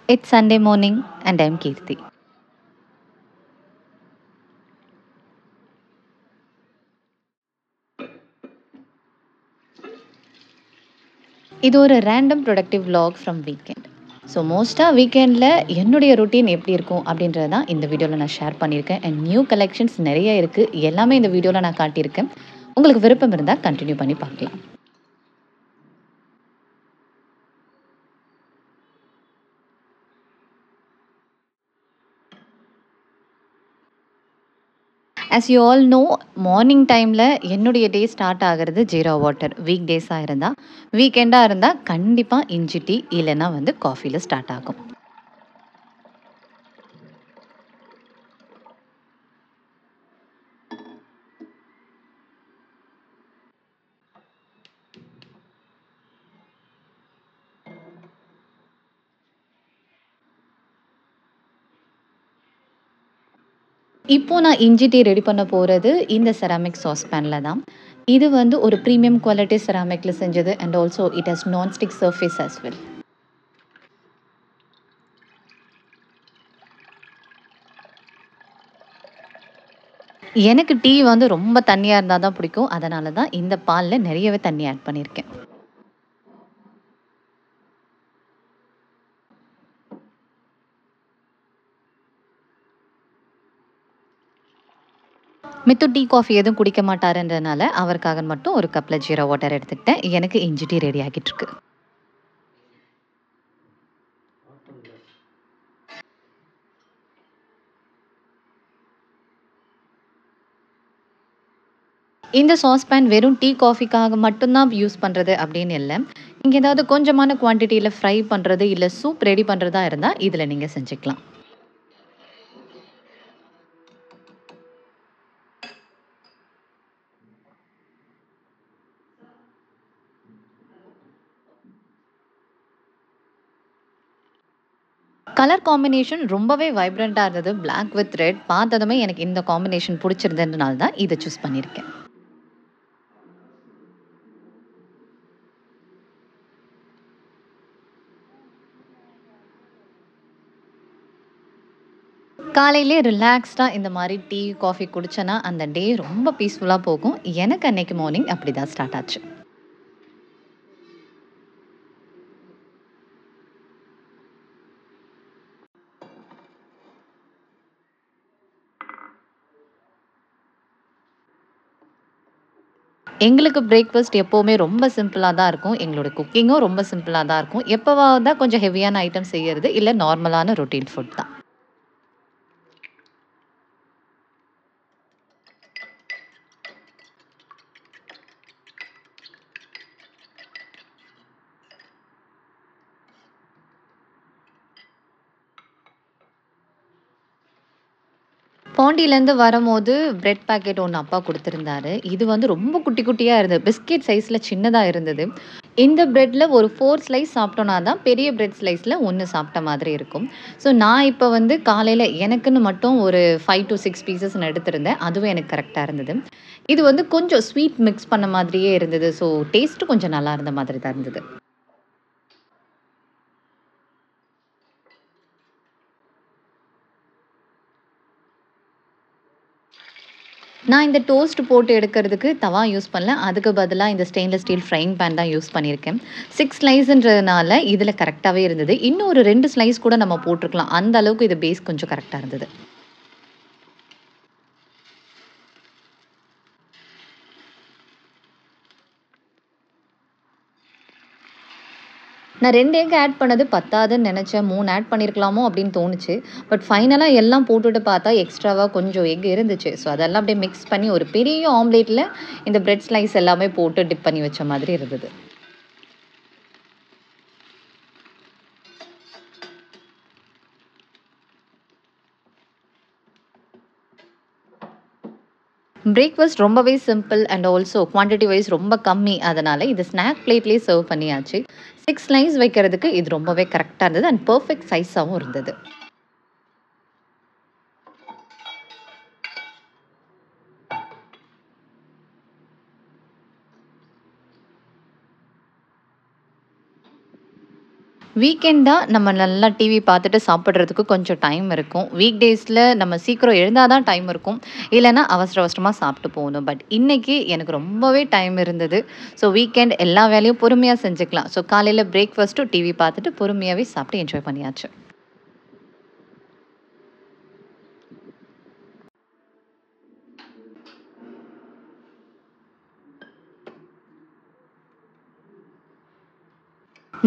It's Sunday morning and I'm Kirti. இது ஒரு random productive vlog from weekend. So மோஸ்ட்டாக வீக்கெண்டில் என்னுடைய ரொட்டீன் எப்படி இருக்கும் அப்படின்றது தான் இந்த வீடியோவில் நான் ஷேர் பண்ணியிருக்கேன். அண்ட் நியூ கலெக்ஷன்ஸ் நிறைய இருக்குது. எல்லாமே இந்த வீடியோவில் நான் காட்டியிருக்கேன். உங்களுக்கு விருப்பம் இருந்தால் கண்டினியூ பண்ணி பார்க்கலாம். As you all know, morning டைமில் என்னுடைய டே ஸ்டார்ட் ஆகிறது ஜீரா வாட்டர். வீக் டேஸாக இருந்தால், வீக்கெண்டாக இருந்தால் கண்டிப்பாக இஞ்சி டீ இல்லைன்னா காஃபியில் ஸ்டார்ட் ஆகும். இப்போ நான் இஞ்சி டீ ரெடி பண்ண போறது இந்த செராமிக் சாஸ்பேன்ல தான். இது ஒரு பிரீமியம் குவாலிட்டி செராமிக்ல செஞ்சது and also it has non stick surface as well. எனக்கு டீ ரொம்ப தண்ணியா இருந்தா தான் பிடிக்கும். அதனால தான் இந்த பால்ல நிறையவே தண்ணி ஆட் பண்ணியிருக்கேன். மித்து டீ, காஃபி எதுவும் குடிக்க மாட்டாருன்றனால அவருக்காக மட்டும் ஒரு கப்ல ஜீரா வாட்டர் எடுத்துக்கிட்டேன். எனக்கு இஞ்சி டீ ரெடி ஆகிட்டு இருக்கு. இந்த சாஸ்பேன் வெறும் டீ, காஃபிக்காக மட்டும் தான் யூஸ் பண்றது அப்படின்னு இல்ல. நீங்க ஏதாவது கொஞ்சமான குவான்டிட்டில ஃப்ரை பண்றது, இல்ல சூப் ரெடி பண்றதா இருந்தா இதுல நீங்க செஞ்சுக்கலாம். கலர் காம்பினேஷன் ரொம்பவே வைப்ரண்ட்டா இருந்தது. பிளாக் வித் ரெட் பார்த்ததுமே எனக்கு இந்த காம்பினேஷன் புடிச்சிருந்ததுனால தான் இத சூஸ் பண்ணியிருக்கேன். காலையிலே ரிலாக்ஸ்டா இந்த மாரி டீ, காஃபி குடிச்சேன்னா, அந்த டே ரொம்ப பீஸ்ஃபுல்லா போகும். எனக்கு அன்னைக்கு மார்னிங் அப்படிதான் ஸ்டார்ட் ஆச்சு. எங்களுக்கு பிரேக்ஃபாஸ்ட் எப்பவுமே ரொம்ப சிம்பிளா தான் இருக்கும். எங்களோட குக்கிங்கும் ரொம்ப சிம்பிளா தான் இருக்கும். எப்பவாவது தான் கொஞ்சம் ஹெவியான ஐட்டம் செய்யறது, இல்ல நார்மலான ரொட்டீன் ஃபுட் தான். பாண்டியிலேருந்து வரும்போது பிரெட் பாக்கெட் ஒண்ணு அப்பா குடுத்திருந்தாரு. இது ரொம்ப குட்டி குட்டியா இருந்தது. பிஸ்கட் சைஸ்ல சின்னதா இருந்தது. இந்த பிரெட்ல ஒரு 4 ஸ்லைஸ் சாப்பிட்டோம்னா தான் பெரிய பிரெட் ஸ்லைஸ்ல 1 சாப்பிட்ட மாதிரி இருக்கும். ஸோ நான் இப்ப காலையில எனக்குன்னு மட்டும் ஒரு 5 டூ 6 பீசஸ் நான் எடுத்திருந்தேன். அதுவே எனக்கு கரெக்ட்டா இருந்தது. இது கொஞ்சம் ஸ்வீட் மிக்ஸ் பண்ண மாதிரியே இருந்தது. ஸோ டேஸ்ட்டும் கொஞ்சம் நல்லா இருந்த மாதிரி தான் இருந்தது. நான் இந்த டோஸ்ட் போட்டு எடுக்கிறதுக்கு தவா யூஸ் பண்ணல. அதுக்கு பதிலா இந்த ஸ்டெயின்லெஸ் ஸ்டீல் ஃப்ரையிங் பேன் தான் யூஸ் பண்ணியிருக்கேன். 6 ஸ்லைஸ்ன்றதுனால இதில கரெக்ட்டாவே இருந்தது. இன்னும் ஒரு 2 ஸ்லைஸ் கூட நம்ம போட்டுருக்கலாம். அந்த அளவுக்கு இது பேஸ் கொஞ்சம் கரெக்ட்டா இருந்தது. நான் 2 எக் ஆட் பண்ணது பத்தாதுன்னு நெனச்சேன். 3 ஆட் பண்ணியிருக்கலாமோ அப்படின்னு தோணுச்சு. பட் ஃபைனலா எல்லாம் போட்டுட்டு பார்த்தா எக்ஸ்ட்ராவா கொஞ்சம் எக் இருந்துச்சு. ஸோ அதெல்லாம் அப்படியே மிக்ஸ் பண்ணி ஒரு பெரிய ஆம்லேட்ல இந்த பிரெட் ஸ்லைஸ் எல்லாமே போட்டு டிப் பண்ணி வச்ச மாதிரி இருந்தது. பிரேக்ஃபாஸ்ட் ரொம்பவே simple and also quantity wise ரொம்ப கம்மி. அதனால இது ஸ்நாக் பிளேட்லயே சர்வ் பண்ணியாச்சு. 6 ஸ்லைஸ் வைக்கிறதுக்கு இது ரொம்பவே கரெக்ட்டா இருந்தது அண்ட் பெர்ஃபெக்ட் சைஸாவும் இருந்தது. வீக்கெண்டா நம்ம நல்லா டிவி பார்த்துட்டு சாப்பிடுறதுக்கு கொஞ்சம் டைம் இருக்கும். வீக் டேஸ்ல நம்ம சீக்கிரம் எழுந்தா தான் டைம் இருக்கும். இல்லன்னா அவசர அவசரமா சாப்பிட்டு போகணும். பட் இன்னைக்கு எனக்கு ரொம்பவே டைம் இருந்தது. ஸோ வீக்கெண்ட் எல்லா வேலையும் பொறுமையா செஞ்சுக்கலாம். ஸோ காலையில பிரேக்ஃபாஸ்ட்டும் டிவி பார்த்துட்டு பொறுமையாவே சாப்பிட்டு என்ஜாய் பண்ணியாச்சு.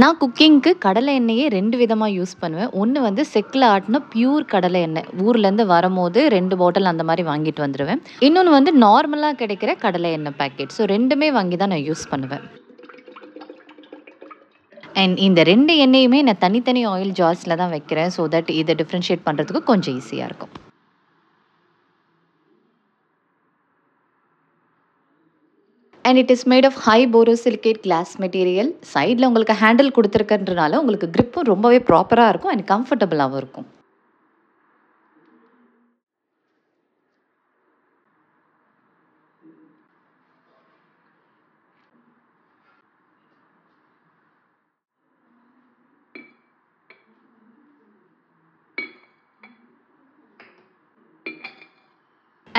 நான் குக்கிங்க்கு கடலை எண்ணெயே 2 விதமா யூஸ் பண்ணுவேன். ஒண்ணு வந்து செக்குல ஆட்டுன பியூர் கடலை எண்ணெய். ஊர்லேருந்து வரும்போது 2 பாட்டில் அந்த மாரி வாங்கிட்டு வந்துருவேன். இன்னொன்னு வந்து நார்மலா கிடைக்கிற கடலை எண்ணெய் பாக்கெட். ஸோ 2மே வாங்கி தான் நான் யூஸ் பண்ணுவேன். அண்ட் இந்த 2 எண்ணெயுமே நான் தனித்தனி ஆயில் ஜார்ஸ்ல தான் வைக்கிறேன். ஸோ தட் இத டிஃபரன்ஷியேட் பண்றதுக்கு கொஞ்சம் ஈஸியா இருக்கும். And it is made of high borosilicate glass material. சைடுல உங்களுக்கு ஹேண்டில் குடுத்துருக்கன்றனால உங்களுக்கு கிரிப்பும் ரொம்பவே ப்ராப்பரா இருக்கும் அண்ட் கம்ஃபர்டபுளாவும் இருக்கும்.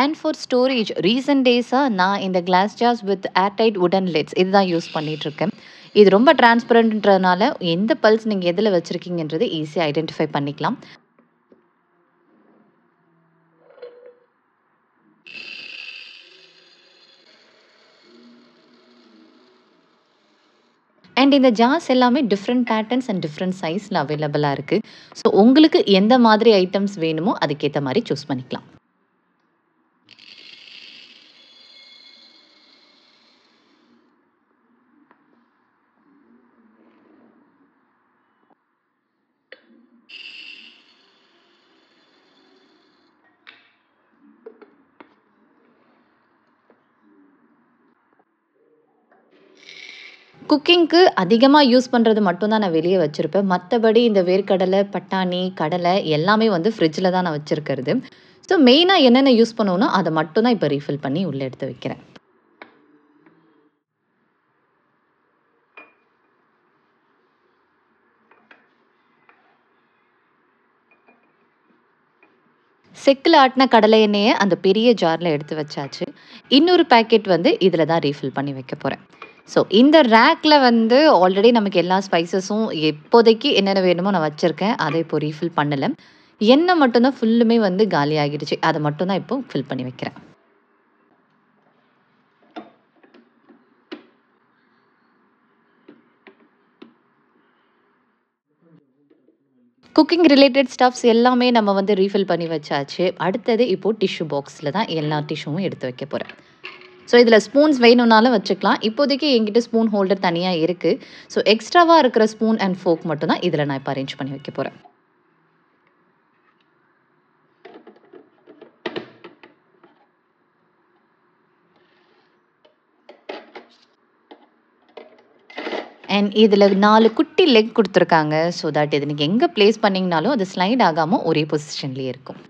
அண்ட் ஃபார் ஸ்டோரேஜ் ரீசென்ட் டேஸாக நான் இந்த கிளாஸ் ஜார்ஸ் வித் ஏர்டைட் வுடன் லிட்ஸ் இதுதான் யூஸ் பண்ணிகிட்ருக்கேன். இது ரொம்ப டிரான்ஸ்பரண்ட்ன்றதுனால எந்த பல்ஸ் நீங்கள் எதில் வச்சுருக்கீங்கன்றது ஈஸியாக ஐடென்டிஃபை பண்ணிக்கலாம். அண்ட் இந்த ஜார்ஸ் எல்லாமே டிஃப்ரெண்ட் பேட்டர்ன்ஸ் அண்ட் டிஃப்ரெண்ட் சைஸில் அவைலபிளாக இருக்குது. ஸோ உங்களுக்கு எந்த மாதிரி ஐட்டம்ஸ் வேணுமோ அதுக்கேற்ற மாதிரி சூஸ் பண்ணிக்கலாம். குக்கிங்க்கு அதிகமா யூஸ் பண்றது மட்டும் தான் நான் வெளிய வச்சிருப்பேன். மத்தபடி இந்த வேர்க்கடலை, பட்டாணி, கடலை எல்லாமே வந்து ஃப்ரிட்ஜ்ல தான் நான் வச்சிருக்கிறது. ஸோ மெயினா என்னென்ன யூஸ் பண்ணுவோனோ, அத மட்டும் தான் இப்ப ரீஃபில் பண்ணி உள்ள எடுத்து வைக்கிறேன். செக்குல ஆட்டுன கடலை எண்ணெய அந்த பெரிய ஜார்ல எடுத்து வச்சாச்சு. இன்னொரு பாக்கெட் வந்து இதில தான் ரீஃபில் பண்ணி வைக்க போறேன். ஸோ இந்த ரேக்ல வந்து ஆல்ரெடி நமக்கு எல்லா ஸ்பைசஸும் இப்போதைக்கு என்னென்ன வேணுமோ நான் வச்சிருக்கேன். அத இப்போ ரீஃபில் பண்ணல. எண்ணெய் மட்டும் தான் ஃபுல்லுமே வந்து காலி ஆகிடுச்சு. அத மட்டும் தான் இப்போ ஃபில் பண்ணி வைக்கிறேன். குக்கிங் ரிலேட்டட் ஸ்டஃப்ஸ் எல்லாமே நம்ம வந்து ரீஃபில் பண்ணி வச்சாச்சு. அடுத்தது இப்போ டிஷ்யூ பாக்ஸ்ல தான் எல்லா டிஷ்யூவும் எடுத்து வைக்க போறேன். ஸோ இதில ஸ்பூன்ஸ் வேணும்னாலும் வச்சுக்கலாம். இப்போதைக்கு என்கிட்ட ஸ்பூன் ஹோல்டர் தனியா இருக்கு. ஸோ எக்ஸ்ட்ராவா இருக்கிற ஸ்பூன் அண்ட் ஃபோர்க் மட்டும் தான் இதில நான் இப்ப அரேஞ்ச் பண்ணி வைக்க போறேன். அண்ட் இதில 4 குட்டி லெக் குடுத்துருக்காங்க. ஸோ தட் இது நீங்க எங்க பிளேஸ் பண்ணீங்கனாலும் அது ஸ்லைட் ஆகாம ஒரே பொசிஷன்லயே இருக்கும்.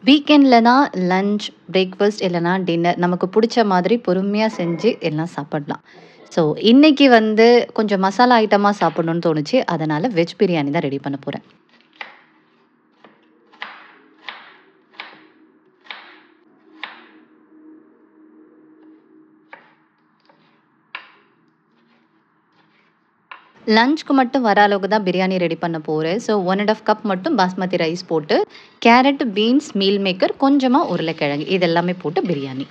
வீக்கெண்ட்ல தான் லஞ்ச், பிரேக்ஃபாஸ்ட் இல்லன்னா டின்னர் நமக்கு புடிச்ச மாதிரி பொறுமையா செஞ்சு எல்லாம் சாப்பிடலாம். ஸோ இன்னைக்கு வந்து கொஞ்சம் மசாலா ஐட்டமா சாப்பிடணும்னு தோணுச்சு. அதனால வெஜ் பிரியாணி தான் ரெடி பண்ண போறேன். லஞ்ச்க்கு மட்டும் வர அளவுக்கு தான் பிரியாணி ரெடி பண்ண போறேன். ஸோ 1 1/2 கப் மட்டும் பாஸ்மதி ரைஸ் போட்டு, கேரட், பீன்ஸ், மீல் மேக்கர், கொஞ்சமா உருளைக்கிழங்கு இது எல்லாமே போட்டு பிரியாணி.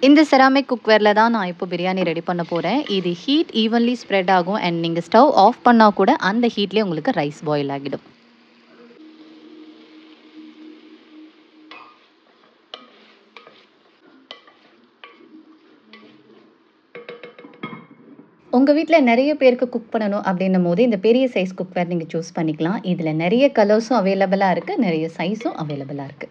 இந்த செராமிக் குக்வேர்ல தான் நான் இப்போ பிரியாணி ரெடி பண்ண போறேன். இது ஹீட் ஈவன்லி ஸ்ப்ரெட் ஆகும் அண்ட் நீங்க ஸ்டவ் ஆஃப் பண்ணா கூட அந்த ஹீட்லயே உங்களுக்கு ரைஸ் பாயில் ஆகிடும். உங்க வீட்ல நெறைய பேருக்கு குக் பண்ணணும் அப்டின்னும்போது, இந்த பெரிய சைஸ் குக்வேர் நீங்க சூஸ் பண்ணிக்கலாம். இதுல நெறைய கலர்ஸும் அவைலபிளா இருக்கு. நெறைய சைஸும் அவைலபிளா இருக்கு.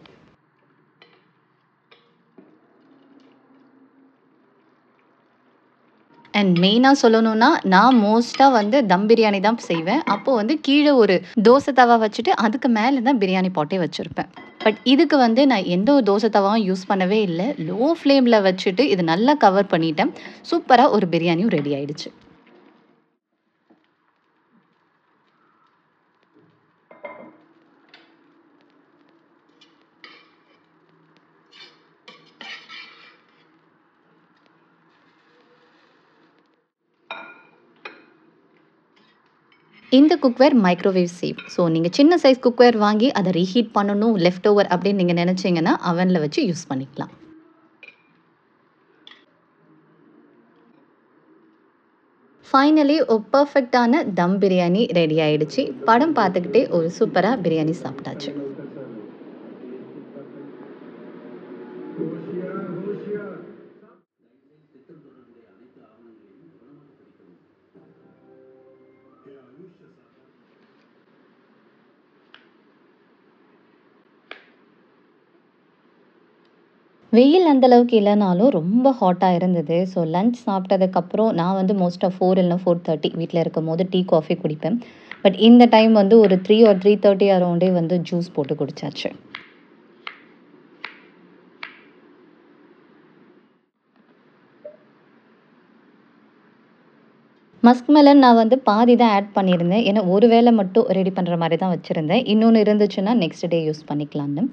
அண்ட் மெயினா சொல்லணும்னா, நான் மோஸ்ட்டா வந்து தம் பிரியாணி தான் செய்வேன். அப்போ வந்து கீழ ஒரு தோசை தவா வச்சுட்டு, அதுக்கு மேல தான் பிரியாணி பாட்டே வச்சிருப்பேன். பட் இதுக்கு வந்து நான் எந்த ஒரு தோசை தவாவும் யூஸ் பண்ணவே இல்ல. லோ ஃப்ளேம்ல வச்சுட்டு இது நல்லா கவர் பண்ணிட்டேன். சூப்பரா ஒரு பிரியாணியும் ரெடி ஆயிடுச்சு. இந்த குக்வேர் மைக்ரோவேவ் சேஃப். ஸோ நீங்க சின்ன சைஸ் குக்வேர் வாங்கி அத ரீஹீட் பண்ணணும், லெஃப்ட் ஓவர் அப்படின்னு நீங்க நெனச்சீங்கன்னா, அவன்ல வச்சு யூஸ் பண்ணிக்கலாம். ஃபைனலி ஒரு பெர்ஃபெக்ட்டான தம் பிரியாணி ரெடி ஆயிடுச்சு. படம் பார்த்துக்கிட்டே ஒரு சூப்பரா பிரியாணி சாப்பிட்டாச்சு. வெயில் அந்த அளவுக்கு இல்லனாலும் ரொம்ப ஹாட்டா இருந்தது. ஸோ லஞ்ச் சாப்பிட்டதுக்கப்புறம் நான் வந்து மோஸ்ட்டா 4 இல்லனா 4:30 வீட்ல இருக்கும்போது டீ, காஃபி குடிப்பேன். பட் இந்த டைம் வந்து ஒரு 3 ஆர் 3:30 அரவுண்டே வந்து ஜூஸ் போட்டு குடிச்சாச்சு. மஸ்க் மெலன் நான் வந்து பாதி தான் ஆட் பண்ணியிருந்தேன். ஏன்னா, ஒரு வேள மட்டும் ரெடி பண்ற மாரி தான் வச்சிருந்தேன். இன்னொன்னு இருந்துச்சுன்னா நெக்ஸ்ட் டே யூஸ் பண்ணிக்கலான்னு.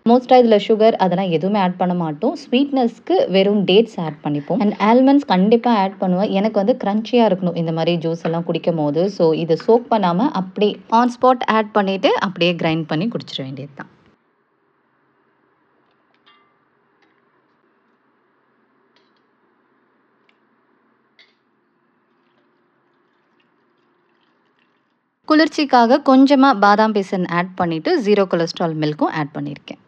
மோஸ்ட்டா இதில சுகர் அதெல்லாம் எதுவுமே ஆட் பண்ண மாட்டோம். ஸ்வீட்னஸ்க்கு வெறும் டேட்ஸ் ஆட் பண்ணிப்போம். அண்ட் ஆல்மண்ட்ஸ் கண்டிப்பா ஆட் பண்ணுவேன். எனக்கு வந்து கிரன்ச்சியா இருக்கணும் இந்த மாரி ஜூஸ் எல்லாம் குடிக்கும்போது. ஸோ இத சோக் பண்ணாம அப்படியே ஆன் ஸ்பாட் ஆட் பண்ணிட்டு அப்படியே கிரைண்ட் பண்ணி குடிச்சிட வேண்டியது தான். குளிர்ச்சிக்காக கொஞ்சமா பாதாம் பிசின் ஆட் பண்ணிட்டு 0 கொலஸ்ட்ரால் மில்க்கும் ஆட் பண்ணியிருக்கேன்.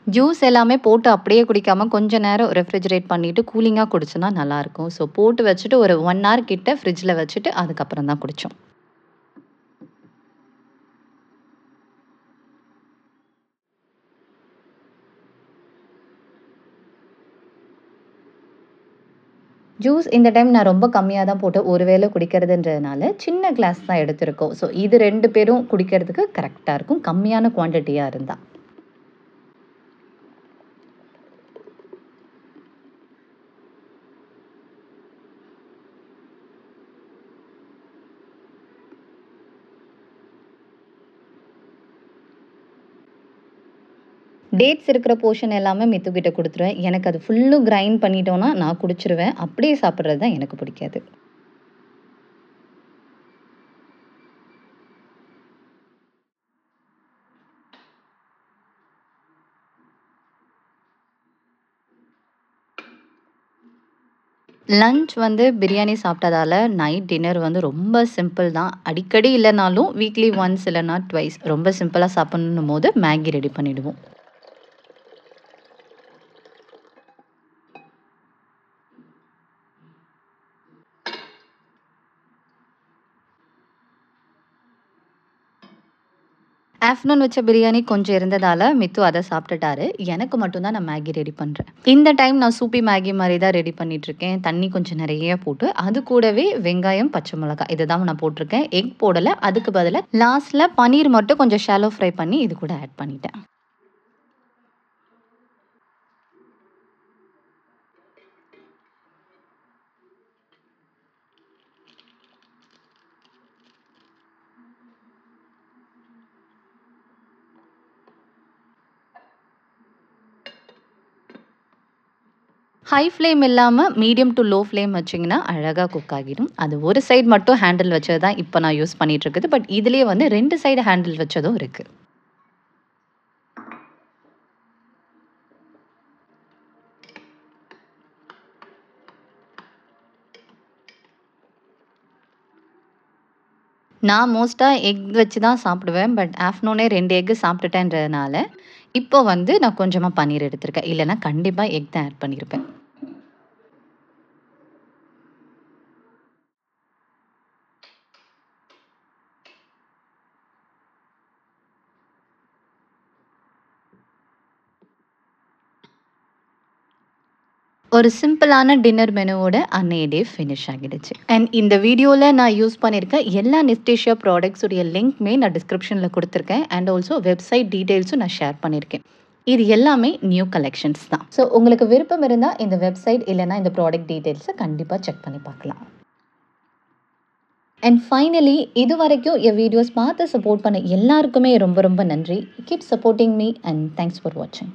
ஜூஸ் எல்லாமே போட்டு அப்படியே குடிக்காம, கொஞ்ச நேரம் ரெஃப்ரிஜரேட் பண்ணிட்டு கூலிங்கா குடிச்சோன்னா நல்லாயிருக்கும். ஸோ போட்டு வச்சுட்டு ஒரு 1 ஹவர் கிட்ட ஃப்ரிட்ஜில வச்சுட்டு அதுக்கப்புறம் தான் குடிச்சோம். ஜூஸ் இந்த டைம் நான் ரொம்ப கம்மியா தான் போட்டு ஒரு வேள குடிக்கிறதுன்றதுனால, சின்ன கிளாஸ் தான் எடுத்திருக்கோம். ஸோ இது 2 பேரும் குடிக்கிறதுக்கு கரெக்ட்டா இருக்கும். கம்மியான குவான்டிட்டியா இருந்தா. டேட்ஸ் இருக்கிற போர்ஷன் எல்லாமே மித்து கிட்ட குடுத்துருவேன். எனக்கு அது ஃபுல்லும் கிரைண்ட் பண்ணிட்டோம்னா, நான் குடிச்சுருவேன். அப்படியே சாப்பிடுறது தான் எனக்கு பிடிக்காது. லஞ்ச் வந்து பிரியாணி சாப்பிட்டதால, நைட் டின்னர் வந்து ரொம்ப சிம்பிள் தான். அடிக்கடி இல்லனாலும், வீக்லி ஒன்ஸ் இல்லன்னா ட்வைஸ் ரொம்ப சிம்பிளா சாப்பிடணுன்னும்போது மேகி ரெடி பண்ணிடுவோம். ஆஃப்டர்நூன் வச்ச பிரியாணி கொஞ்சம் இருந்ததால, மித்து அத சாப்பிட்டுட்டாரு. எனக்கு மட்டும் தான் நான் மேகி ரெடி பண்றேன். இந்த டைம் நான் சூப்பி மேகி மாரி தான் ரெடி பண்ணிட்டுருக்கேன். தண்ணி கொஞ்சம் நெறைய போட்டு, அது கூடவே வெங்காயம், பச்சை மிளகாய் இதுதான் நான் போட்டிருக்கேன். எக் போடல. அதுக்கு பதிலா லாஸ்ட்ல பன்னீர் மட்டும் கொஞ்சம் ஷாலோ ஃப்ரை பண்ணி இது கூட ஆட் பண்ணிட்டேன். ஹை ஃப்ளேம் இல்லாம மீடியம் டூ லோ ஃப்ளேம் வச்சீங்கன்னா, அழகா குக் ஆகிடும். அது ஒரு சைடு மட்டும் ஹேண்டில் வச்சது தான் இப்ப நான் யூஸ் பண்ணிட்டு இருக்குது. பட் இதுலயே வந்து 2 சைடு ஹேண்டில் வச்சதும் இருக்கு. நான் மோஸ்ட்டா எக் வச்சு தான் சாப்பிடுவேன். பட் ஆஃப்டர்நூனே 2 எக் சாப்பிட்டுட்டேன்றதுனால, இப்போ வந்து நான் கொஞ்சமா பன்னீர் எடுத்திருக்கேன். இல்லன்னா கண்டிப்பா எக் தான் ஆட் பண்ணியிருப்பேன். ஒரு சிம்பிளான டின்னர் மெனுவோட அன்னைய டே ஃபினிஷ் ஆகிடுச்சு. அண்ட் இந்த வீடியோவில் நான் யூஸ் பண்ணியிருக்க எல்லா நிஸ்டேஷியா ப்ராடக்ட்ஸுடைய லிங்க்மே நான் டிஸ்கிரிப்ஷனில் கொடுத்துருக்கேன். அண்ட் ஆல்சோ வெப்சைட் டீட்டெயில்ஸும் நான் ஷேர் பண்ணியிருக்கேன். இது எல்லாமே நியூ கலெக்ஷன்ஸ் தான். ஸோ உங்களுக்கு விருப்பம் இருந்தால் இந்த வெப்சைட் இல்லைனா இந்த ப்ராடக்ட் டீட்டெயில்ஸை கண்டிப்பாக செக் பண்ணி பார்க்கலாம். அண்ட் ஃபைனலி இது வரைக்கும் என் வீடியோஸ் பார்த்து சப்போர்ட் பண்ண எல்லாருக்குமே ரொம்ப ரொம்ப நன்றி. Keep supporting me and thanks for வாட்சிங்.